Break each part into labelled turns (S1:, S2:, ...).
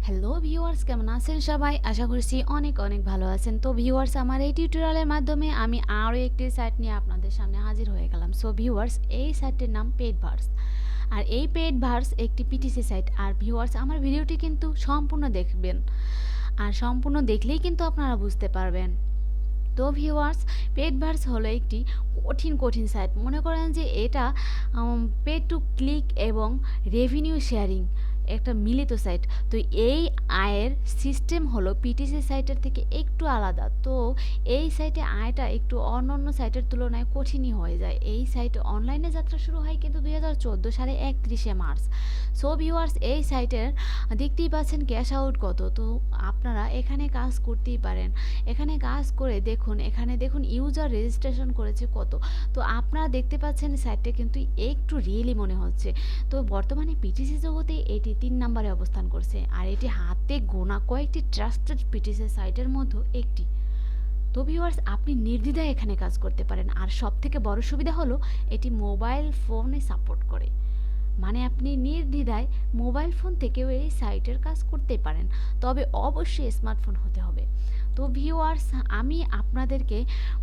S1: Hello viewers, কেমন আছেন সবাই? আশা করছি অনেক অনেক ভালো আছেন। তো ভিউয়ার্স, আমার এই টিউটোরিয়ালের মাধ্যমে আমি আরও একটি সাইট নিয়ে আপনাদের সামনে হাজির হয়ে গেলাম। সো ভিউয়ার্স, এই সাইটটির নাম পেইড ভার্স। আর এই পেইড ভার্স একটি পিটিসি সাইট। আর ভিউয়ার্স, আমার ভিডিওটি কিন্তু সম্পূর্ণ দেখবেন, আর সম্পূর্ণ দেখলেই কিন্তু আপনারা বুঝতে পারবেন। তো ভিউয়ার্স, পেড ভার্স হলো একটি কঠিন সাইট। মনে করেন যে এটা পে টু ক্লিক এবং রেভিনিউ শেয়ারিং একটা মিলিত সাইট। তো এই আয়ের সিস্টেম হলো পিটিসি সাইটের থেকে একটু আলাদা। তো এই সাইটে আয়টা একটু অন্যান্য সাইটের তুলনায় কঠিনই হয়ে যায়। এই সাইটে অনলাইনে যাত্রা শুরু হয় কিন্তু 2014 সালে 31শে মার্চ। সো ভিউয়ার্স, এই সাইটের দেখতেই পাচ্ছেন ক্যাশ আউট কত। তো আপনারা এখানে কাজ করতেই পারেন। এখানে কাজ করে দেখুন, এখানে দেখুন ইউজার রেজিস্ট্রেশন করেছে কত। তো আপনারা দেখতে পাচ্ছেন সাইটটা কিন্তু একটু রিয়েলি মনে হচ্ছে। তো বর্তমানে পিটিসি জগতে এটি 3 নম্বরে অবস্থান করছে, আর এটি হাতে গোনা কয়েকটি ট্রাস্টেড পিটিসি সাইটের মধ্যে একটি। তো ভিউয়ার্স, আপনি নির্দ্বিধায় এখানে কাজ করতে পারেন। আর সবথেকে বড় সুবিধা হলো এটি মোবাইল ফোনে সাপোর্ট করে। মানে আপনি নির্দ্বিধায় মোবাইল ফোন থেকেও এই সাইটের কাজ করতে পারেন, তবে অবশ্যই স্মার্টফোন হতে হবে। তো ভিউয়ার্স, আমি আপনাদেরকে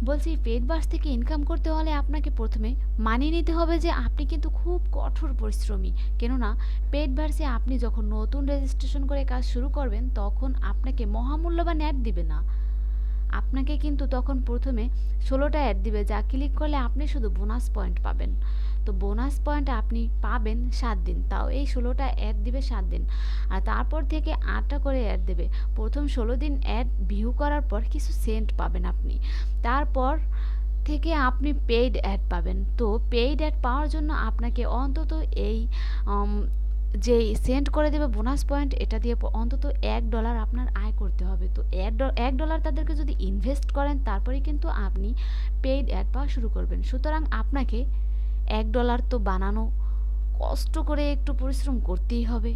S1: বলছি, পেড ভার্স থেকে ইনকাম করতে হলে আপনাকে প্রথমে মানিয়ে নিতে হবে যে আপনি কিন্তু খুব কঠোর পরিশ্রমী। কেননা পেড ভার্সে আপনি যখন নতুন রেজিস্ট্রেশন করে কাজ শুরু করবেন, তখন আপনাকে মহামূল্যবান অ্যাড দিবে না। আপনাকে কিন্তু তখন প্রথমে 16টা অ্যাড দিবে, যা ক্লিক করলে আপনি শুধু বোনাস পয়েন্ট পাবেন। তো বোনাস পয়েন্ট আপনি পাবেন 7 দিন, তাও এই 16টা অ্যাড দিবে 7 দিন। আর তারপর থেকে 8টা করে অ্যাড দেবে। প্রথম 16 দিন অ্যাড ভিউ করার পর কিছু সেন্ট পাবেন আপনি। তারপর থেকে আপনি পেইড অ্যাড পাবেন। তো পেইড অ্যাড পাওয়ার জন্য আপনাকে অন্তত এই যে সেন্ড করে দেবে বোনাস পয়েন্ট, এটা দিয়ে অন্তত $1 আপনার আয় করতে হবে। তো $1 তাদেরকে যদি ইনভেস্ট করেন, তারপরেই কিন্তু আপনি পেইড অ্যাড পাওয়া শুরু করবেন। সুতরাং আপনাকে $1 তো বানানো কষ্ট করে একটু পরিশ্রম করতেই হবে।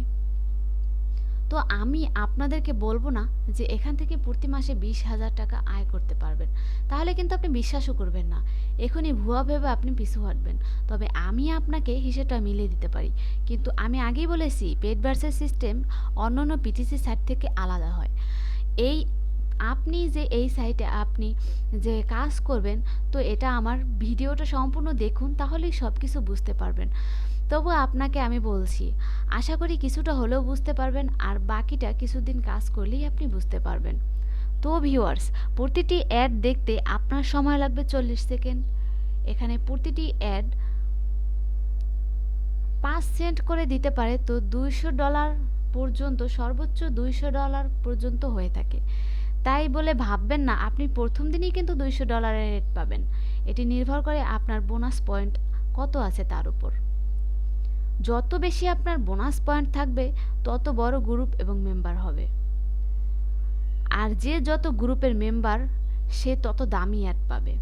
S1: তো আমি আপনাদেরকে বলবো না যে এখান থেকে প্রতি মাসে 20,000 টাকা আয় করতে পারবেন, তাহলে কিন্তু আপনি বিশ্বাসও করবেন না। এখনই ভুয়া ভেবে আপনি পিছু হটবেন। তবে আমি আপনাকে হিসেবটা মিলিয়ে দিতে পারি। কিন্তু আমি আগেই বলেছি, পেড ভার্সেস সিস্টেম অন্যান্য পিটিসি সাইট থেকে আলাদা হয়। এই আপনি যে এই সাইটে আপনি যে কাজ করবেন, তো এটা আমার ভিডিওটা সম্পূর্ণ দেখুন, তাহলেই সব কিছু বুঝতে পারবেন। তবু আপনাকে আমি বলছি, আশা করি কিছুটা হলেও বুঝতে পারবেন, আর বাকিটা কিছুদিন কাজ করলেই আপনি বুঝতে পারবেন। তো ভিউয়ার্স, প্রতিটি অ্যাড দেখতে আপনার সময় লাগবে 40 সেকেন্ড। এখানে প্রতিটি অ্যাড 5 সেন্ট করে দিতে পারে। তো $200 পর্যন্ত, সর্বোচ্চ $200 পর্যন্ত হয়ে থাকে। তাই বলে ভাববেন না আপনি প্রথম দিনই কিন্তু $200 রেট পাবেন। এটি নির্ভর করে আপনার বোনাস পয়েন্ট কত আছে তার উপর। যত বেশি আপনার বোনাস পয়েন্ট থাকবে, তত বড় গ্রুপ এবং মেম্বার হবে। আর যে যত গ্রুপের মেম্বার, সে তত দামি অ্যাড পাবে।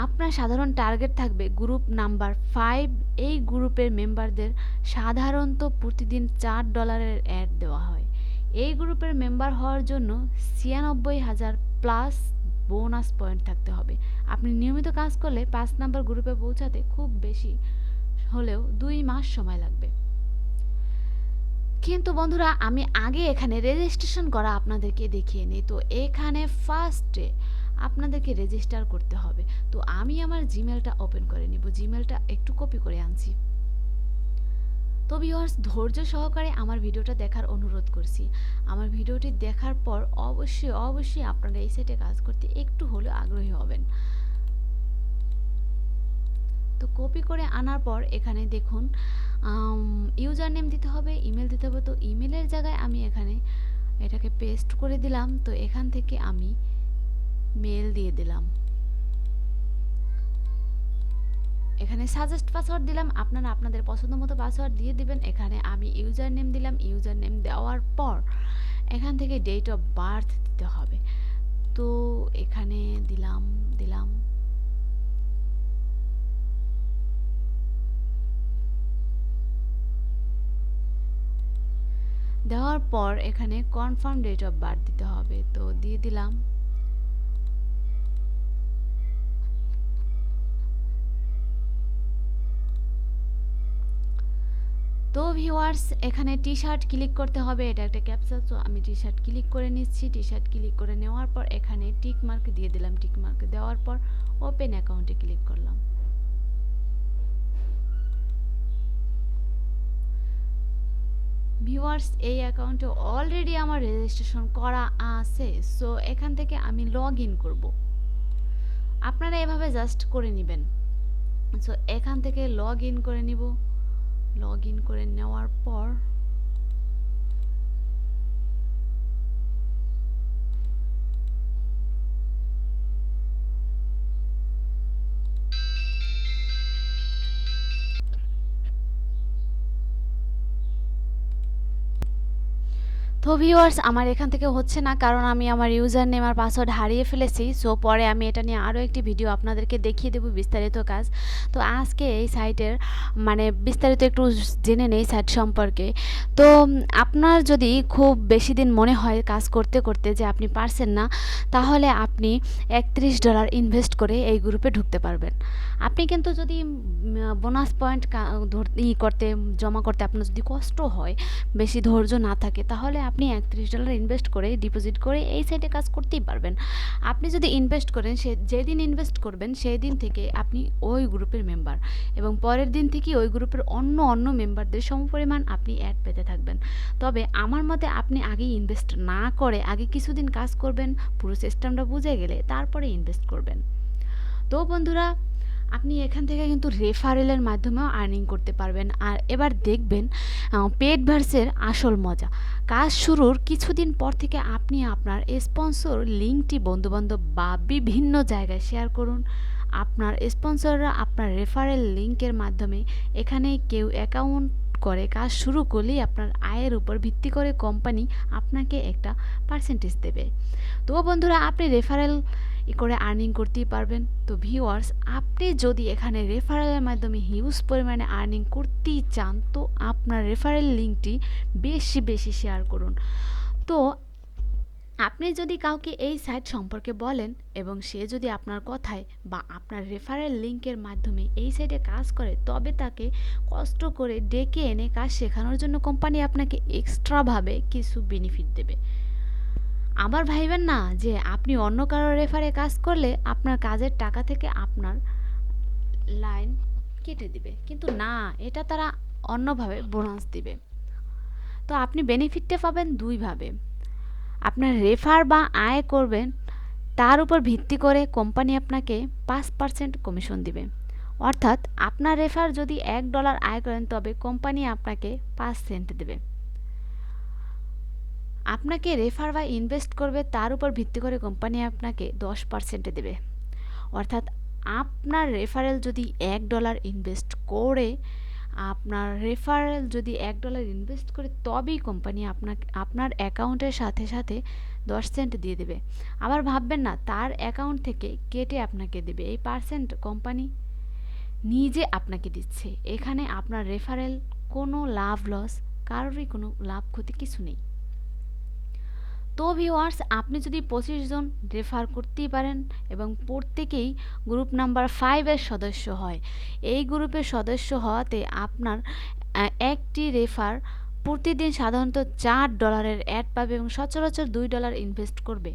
S1: আপনার সাধারণ টার্গেট থাকবে গ্রুপ নাম্বার 5। এই গ্রুপের মেম্বারদের সাধারণত প্রতিদিন $4 অ্যাড দেওয়া হয়। এই গ্রুপের মেম্বার হওয়ার জন্য 96,000 প্লাস বোনাস পয়েন্ট থাকতে হবে। আপনি নিয়মিত কাজ করলে 5 নাম্বার গ্রুপে পৌঁছাতে খুব বেশি হলেও 2 মাস সময় লাগবে। কিন্তু বন্ধুরা, আমি আগে এখানে রেজিস্ট্রেশন করা আপনাদেরকে দেখিয়ে নিই। তো এখানে ফার্স্টে আপনাদেরকে রেজিস্টার করতে হবে। তো আমি আমার জিমেলটা ওপেন করে নিব, জিমেলটা একটু কপি করে আনছি। তো ভিউয়ার্স, ধৈর্য সহকারে আমার ভিডিওটা দেখার অনুরোধ করছি। আমার ভিডিওটি দেখার পর অবশ্যই আপনারা এই সাইটে কাজ করতে একটু হলেও আগ্রহী হবেন। তো কপি করে আনার পর এখানে দেখুন ইউজার নেম দিতে হবে, ইমেল দিতে হবে। তো ইমেলের জায়গায় আমি এখানে এটাকে পেস্ট করে দিলাম। তো এখান থেকে আমি মেল দিয়ে দিলাম। এখানে সাজেস্ট পাসওয়ার্ড দিলাম, আপনারা আপনাদের পছন্দ মতো পাসওয়ার্ড দিয়ে দিবেন। এখানে আমি ইউজার নেম দিলাম। ইউজার নেম দেওয়ার পর এখান থেকে ডেট অফ বার্থ দিতে হবে। তো এখানে দিলাম। দেওয়ার পর এখানে কনফার্ম ডেট অফ বার্থ দিতে হবে। তো দিয়ে দিলাম। তো তো ভিউয়ার্স, এখানে টি শার্ট ক্লিক করতে হবে, এটা একটা ক্যাপচা। তো আমি টি শার্ট ক্লিক করে নিচ্ছি। টি শার্ট ক্লিক করে নেওয়ার পর এখানে টিক মার্ক দিয়ে দিলাম। টিক মার্ক দেওয়ার পর ওপেন অ্যাকাউন্টে ক্লিক করলাম। ভিউয়ার্স, এই অ্যাকাউন্টে অলরেডি আমার রেজিস্ট্রেশন করা আছে। সো এখান থেকে আমি লগ ইন করবো। আপনারা এভাবে জাস্ট করে নেবেন। সো এখান থেকে লগ ইন করে নিব। লগ ইন করে নেওয়ার পর তো ভিউয়ার্স, আমার এখান থেকে হচ্ছে না, কারণ আমি আমার ইউজার নেম আর পাসওয়ার্ড হারিয়ে ফেলেছি। সো পরে আমি এটা নিয়ে আরও একটি ভিডিও আপনাদেরকে দেখিয়ে দেবো বিস্তারিত কাজ। তো আজকে এই সাইটের মানে বিস্তারিত একটু জেনে নেই সাইট সম্পর্কে। তো আপনার যদি খুব বেশি দিন মনে হয় কাজ করতে করতে যে আপনি পারছেন না, তাহলে আপনি $31 ইনভেস্ট করে এই গ্রুপে ঢুকতে পারবেন। আপনি কিন্তু যদি বোনাস পয়েন্ট করতে জমা করতে আপনার যদি কষ্ট হয়, বেশি ধৈর্য না থাকে, তাহলে আপনি $31 ইনভেস্ট করে ডিপোজিট করে এই সাইটে কাজ করতেই পারবেন। আপনি যদি ইনভেস্ট করেন, যেদিন ইনভেস্ট করবেন সেই দিন থেকে আপনি ওই গ্রুপের মেম্বার, এবং পরের দিন থেকে ওই গ্রুপের অন্য মেম্বারদের সমপরিমাণ আপনি অ্যাড পেতে থাকবেন। তবে আমার মতে আপনি আগেই ইনভেস্ট না করে আগে কিছুদিন কাজ করবেন, পুরো সিস্টেমটা বুঝে গেলে তারপরে ইনভেস্ট করবেন। তো বন্ধুরা, আপনি এখান থেকে কিন্তু রেফারেলের মাধ্যমেও আর্নিং করতে পারবেন। আর এবার দেখবেন পেড ভার্সের আসল মজা। কাজ শুরুর কিছুদিন পর থেকে আপনি আপনার স্পন্সর লিঙ্কটি বন্ধুবান্ধব বা বিভিন্ন জায়গায় শেয়ার করুন। আপনার স্পন্সররা আপনার রেফারেল লিঙ্কের মাধ্যমে এখানে কেউ অ্যাকাউন্ট করে কাজ শুরু করলেই আপনার আয়ের উপর ভিত্তি করে কোম্পানি আপনাকে একটা পার্সেন্টেজ দেবে। তো বন্ধুরা, আপনি রেফারেল করে আর্নিং করতেই পারবেন। তো ভিউয়ার্স, আপনি যদি এখানে রেফারেলের মাধ্যমে হিউজ পরিমাণে আর্নিং করতেই চান, তো আপনার রেফারেল লিঙ্কটি বেশি শেয়ার করুন। তো আপনি যদি কাউকে এই সাইট সম্পর্কে বলেন এবং সে যদি আপনার কথায় বা আপনার রেফারেল লিঙ্কের মাধ্যমে এই সাইটে কাজ করে, তবে তাকে কষ্ট করে ডেকে এনে কাজ শেখানোর জন্য কোম্পানি আপনাকে এক্সট্রাভাবে কিছু বেনিফিট দেবে। আবার ভাইবেন না যে আপনি অন্য কারোর রেফারে কাজ করলে আপনার কাজের টাকা থেকে আপনার লাইন কেটে দিবে, কিন্তু না, এটা তারা অন্যভাবে বোনাস দিবে। তো আপনি বেনিফিটটা পাবেন দুইভাবে। আপনার রেফার বা আয় করবেন, তার উপর ভিত্তি করে কোম্পানি আপনাকে 5% কমিশন দিবে। অর্থাৎ আপনার রেফার যদি $1 আয় করেন, তবে কোম্পানি আপনাকে 5 সেন্ট দেবে। আপনাকে রেফার বা ইনভেস্ট করবে, তার উপর ভিত্তি করে কোম্পানি আপনাকে 10% দেবে। অর্থাৎ আপনার রেফারেল যদি $1 ইনভেস্ট করে, তবেই কোম্পানি আপনার অ্যাকাউন্টের সাথে সাথে 10 সেন্ট দিয়ে দেবে। আবার ভাববেন না তার অ্যাকাউন্ট থেকে কেটে আপনাকে দেবে। এই পার্সেন্ট কোম্পানি নিজে আপনাকে দিচ্ছে। এখানে আপনার রেফারেল কোনো লাভ লস, কারোরই কোনো লাভ ক্ষতি কিছু নেই। তো ভিউয়ার্স, আপনি যদি 25 জন রেফার করতেই পারেন এবং প্রত্যেকেই গ্রুপ নাম্বার 5 এর সদস্য হয়, এই গ্রুপের সদস্য হওয়াতে আপনার একটি রেফার প্রতিদিন সাধারণত $4 অ্যাড পাবে এবং সচরাচর $2 ইনভেস্ট করবে।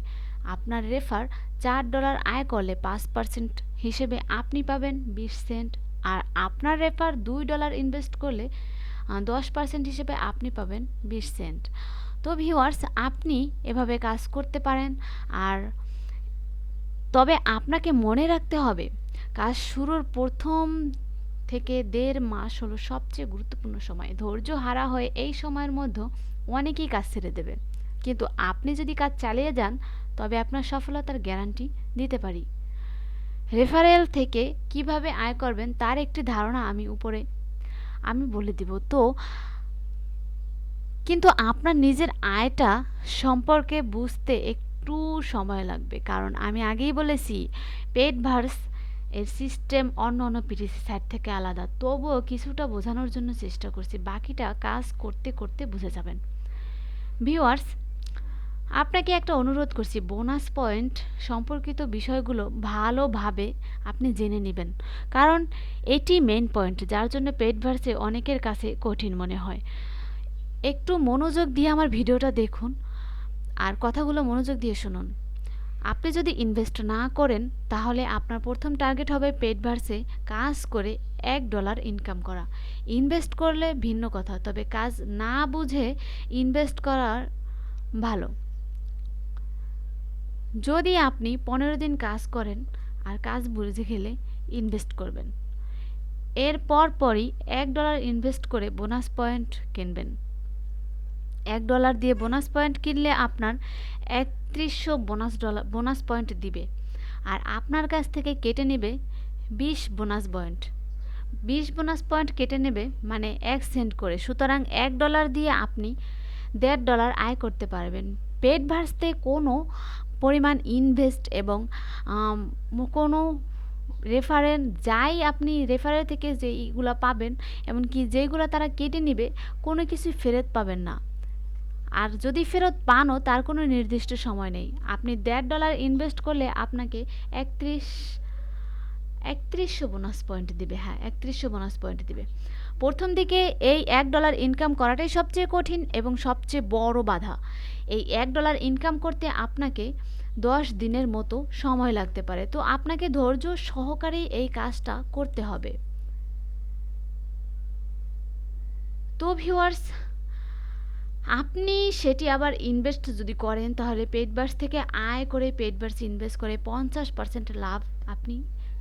S1: আপনার রেফার $4 আয় করলে 5% হিসেবে আপনি পাবেন 20 সেন্ট, আর আপনার রেফার $2 ইনভেস্ট করলে 10% হিসেবে আপনি পাবেন 20 সেন্ট। তো ভিউয়ার্স, আপনি এভাবে কাজ করতে পারেন। আর তবে আপনাকে মনে রাখতে হবে, কাজ শুরুর প্রথম থেকে 1.5 মাস হলো সবচেয়ে গুরুত্বপূর্ণ সময়। ধৈর্য হারা হয়ে এই সময়ের মধ্যে অনেকেই কাজ ছেড়ে দেবে, কিন্তু আপনি যদি কাজ চালিয়ে যান, তবে আপনার সফলতার গ্যারান্টি দিতে পারি। রেফারেল থেকে কিভাবে আয় করবেন তার একটি ধারণা আমি বলে দিব। তো কিন্তু আপনার নিজের আয়টা সম্পর্কে বুঝতে একটু সময় লাগবে, কারণ আমি আগেই বলেছি পেড ভার্স এর সিস্টেম অন্য পিটিসি সাইট থেকে আলাদা। তবুও কিছুটা বোঝানোর জন্য চেষ্টা করছি, বাকিটা কাজ করতে করতে বুঝে যাবেন। ভিউয়ার্স, আপনাকে একটা অনুরোধ করছি, বোনাস পয়েন্ট সম্পর্কিত বিষয়গুলো ভালোভাবে আপনি জেনে নেবেন, কারণ এটি মেন পয়েন্ট যার জন্য পেড ভার্সে অনেকের কাছে কঠিন মনে হয়। একটু মনোযোগ দিয়ে আমার ভিডিওটা দেখুন আর কথাগুলো মনোযোগ দিয়ে শুনুন। আপনি যদি ইনভেস্ট না করেন তাহলে আপনার প্রথম টার্গেট হবে পেড ভার্সে কাজ করে $1 ইনকাম করা। ইনভেস্ট করলে ভিন্ন কথা, তবে কাজ না বুঝে ইনভেস্ট করার ভালো। যদি আপনি 15 দিন কাজ করেন আর কাজ বুঝে গেলে ইনভেস্ট করবেন, এর পরই $1 ইনভেস্ট করে বোনাস পয়েন্ট কিনবেন। $1 দিয়ে বোনাস পয়েন্ট কিনলে আপনার 3100 বোনাস পয়েন্ট দিবে, আর আপনার কাছ থেকে কেটে নেবে 20 বোনাস পয়েন্ট। 20 বোনাস পয়েন্ট কেটে নেবে মানে 1 সেন্ট করে, সুতরাং $1 দিয়ে আপনি $1.5 আয় করতে পারবেন। পেড ভার্সতে কোনো পরিমাণ ইনভেস্ট এবং কোনো রেফারেল, যাই আপনি রেফারেল থেকে যেইগুলো পাবেন, এমনকি যেইগুলো তারা কেটে নেবে, কোনো কিছু ফেরত পাবেন না। আর যদি ফেরত পানও তার কোনো নির্দিষ্ট সময় নেই। আপনি $1.5 ইনভেস্ট করলে আপনাকে 3100 বোনাস পয়েন্ট দিবে। হ্যাঁ, 3100 বোনাস পয়েন্ট দিবে। প্রথম দিকে এই $1 ইনকাম করাটাই সবচেয়ে কঠিন এবং সবচেয়ে বড় বাধা। এই $1 ইনকাম করতে আপনাকে 10 দিনের মতো সময় লাগতে পারে, তো আপনাকে ধৈর্য সহকারে এই কাজটা করতে হবে। তো ভিউয়ার্স, আপনি সেটি আবার ইনভেস্ট যদি করেন তাহলে পেড ভার্স থেকে আয় করে পেড ভার্স ইনভেস্ট করে 50% লাভ আপনি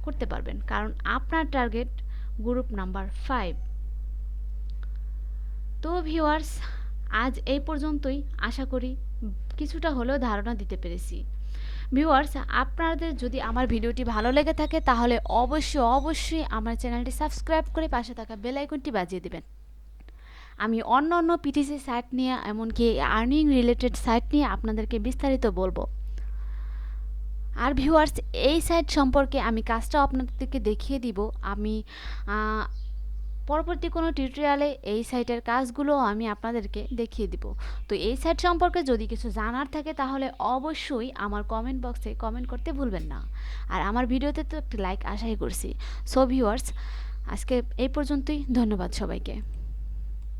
S1: করতে পারবেন, কারণ আপনার টার্গেট গ্রুপ নাম্বার 5। তো ভিউয়ার্স, আজ এই পর্যন্তই। আশা করি কিছুটা হলেও ধারণা দিতে পেরেছি। ভিউয়ার্স, আপনাদের যদি আমার ভিডিওটি ভালো লেগে থাকে তাহলে অবশ্যই আমার চ্যানেলটি সাবস্ক্রাইব করে পাশে থাকা বেল আইকনটি বাজিয়ে দেবেন। আমি অন্য পিটিসি সাইট নিয়ে, এমনকি আর্নিং রিলেটেড সাইট নিয়ে আপনাদেরকে বিস্তারিত বলবো। আর ভিউয়ার্স, এই সাইট সম্পর্কে আমি কাজটাও আপনাদেরকে দেখিয়ে দিব। আমি পরবর্তী কোনো টিউটোরিয়ালে এই সাইটের কাজগুলো আমি আপনাদেরকে দেখিয়ে দিব। তো এই সাইট সম্পর্কে যদি কিছু জানার থাকে তাহলে অবশ্যই আমার কমেন্ট বক্সে কমেন্ট করতে ভুলবেন না। আর আমার ভিডিওতে তো একটি লাইক আশাই করছি। সো ভিউয়ার্স, আজকে এই পর্যন্তই। ধন্যবাদ সবাইকে।